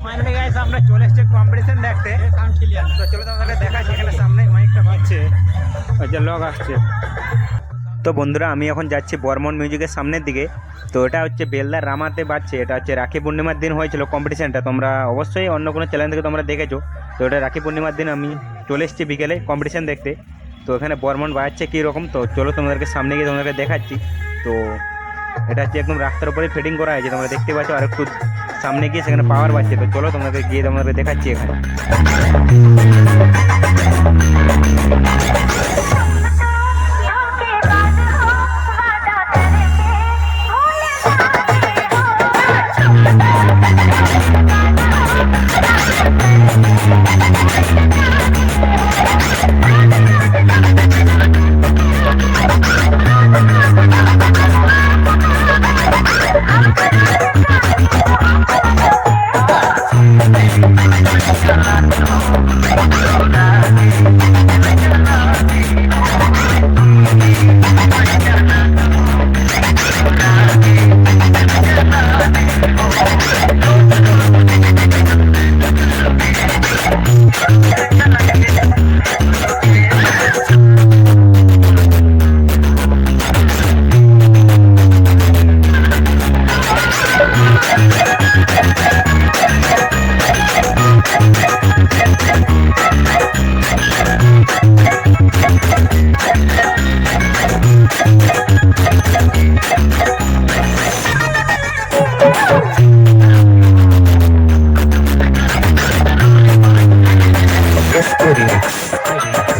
Finally guys আমরা চলে এসেছি কম্পিটিশন দেখতে। তো চলো তোমাদের দেখাচ্ছি, এখানে সামনে মাইকটা বাজছে, ওই যে লোক আসছে। তো বন্ধুরা আমি এখন যাচ্ছি বর্মন মিউজিকের সামনের দিকে। তো এটা হচ্ছে বেলদার রামাতে বাজছে। এটা হচ্ছে রাখি পূর্ণিমার দিন হয়েছিল কম্পিটিশনটা, তোমরা অবশ্যই অন্য কোনো চ্যানেল থেকে তোমরা দেখেছো। তো এটা রাখি পূর্ণিমার দিন আমি চলে এসেছি বিকেলে কম্পিটিশন দেখতে। তো এখানে বর্মন বাজছে কীরকম, তো চলো তোমাদেরকে সামনে গিয়ে তোমাদেরকে দেখাচ্ছি। তো এটা হচ্ছে একদম রাস্তার উপরে ফিটিং করা হয়েছে, তোমরা দেখতে পাচ্ছ। আর একটু সামনে গিয়ে সেখানে পাওয়ার বাজছে। তো চলো তোমাদেরকে গিয়ে তোমাদেরকে দেখাচ্ছি এখানে।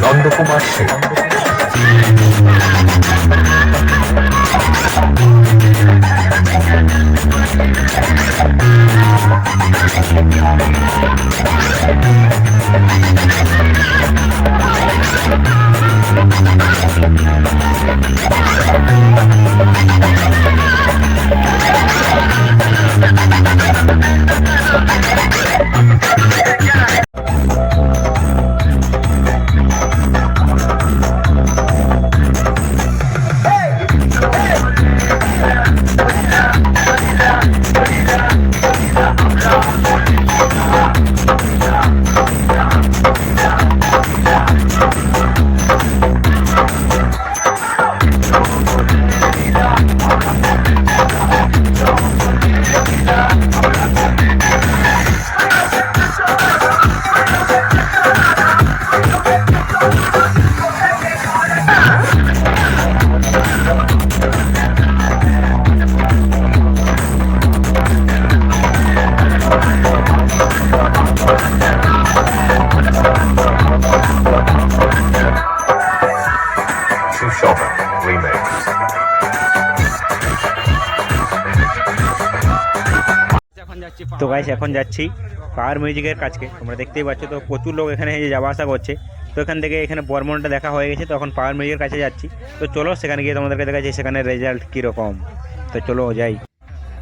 নন্দকুমার সেন। তো গাইস এখন যাচ্ছি পাওয়ার মিউজিকের কাছকে, তোমরা দেখতেই পাচ্ছ। তো প্রচুর লোক এখানে যাওয়া আসা করছে। তো এখান থেকে এখানে বর্মনটা দেখা হয়ে গেছে, তো এখন পাওয়ার মিউজিকের কাছে যাচ্ছি। তো চলো সেখানে গিয়ে তোমাদেরকে দেখাচ্ছি সেখানে রেজাল্ট কীরকম। তো চলো যাই।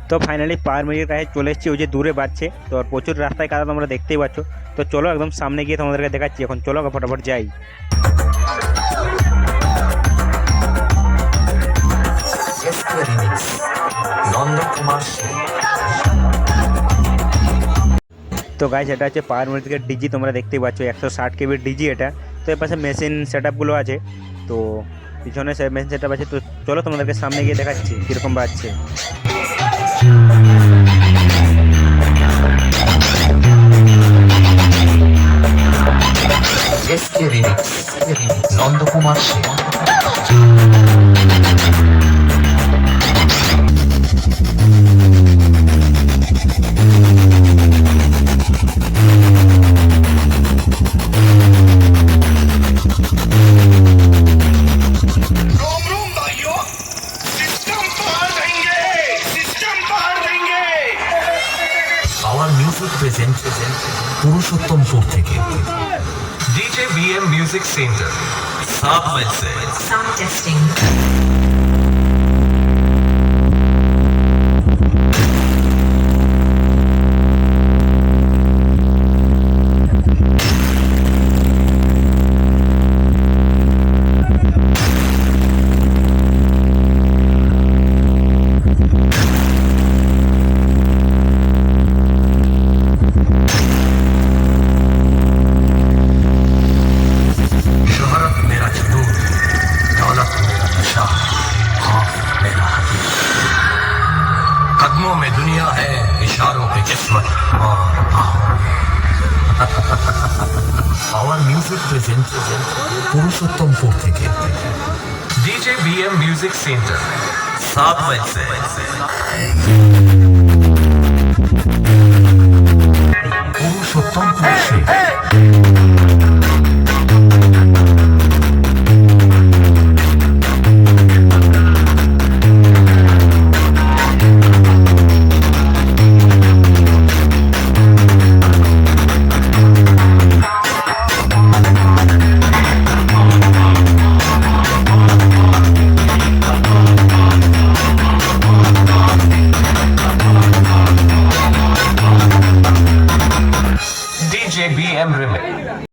তো ফাইনালি পাওয়ার মিউজিকের কাছে চলে এসেছি, ওই যে দূরে বাজছে। তো প্রচুর রাস্তায় কাদা তোমরা দেখতেই পাচ্ছ। তো চলো একদম সামনে গিয়ে তোমাদেরকে দেখাচ্ছি। এখন চলো ফটাফট যাই। নন্দকুমার সেন। তো গাইস এটা হচ্ছে পাওয়ার মিউজিকের ডিজি, তোমরা দেখতেই পাচ্ছ 160 কেবির ডিজি এটা। তো এর পাশে মেশিন সেট আপগুলো আছে, তো পিছনে মেশিন সেট আপ আছে। তো চলো তোমাদেরকে সামনে গিয়ে দেখাচ্ছি কীরকম বাজছে। Nandakumar Sen. Our music presents Purushottampur থেকে DJ BM Music Center, South Medse. Sound testing. Our music presents Purushottampur থেকে DJ BM Music Center 7 mile से पुरुषोत्तमपुर से DJ BM Remix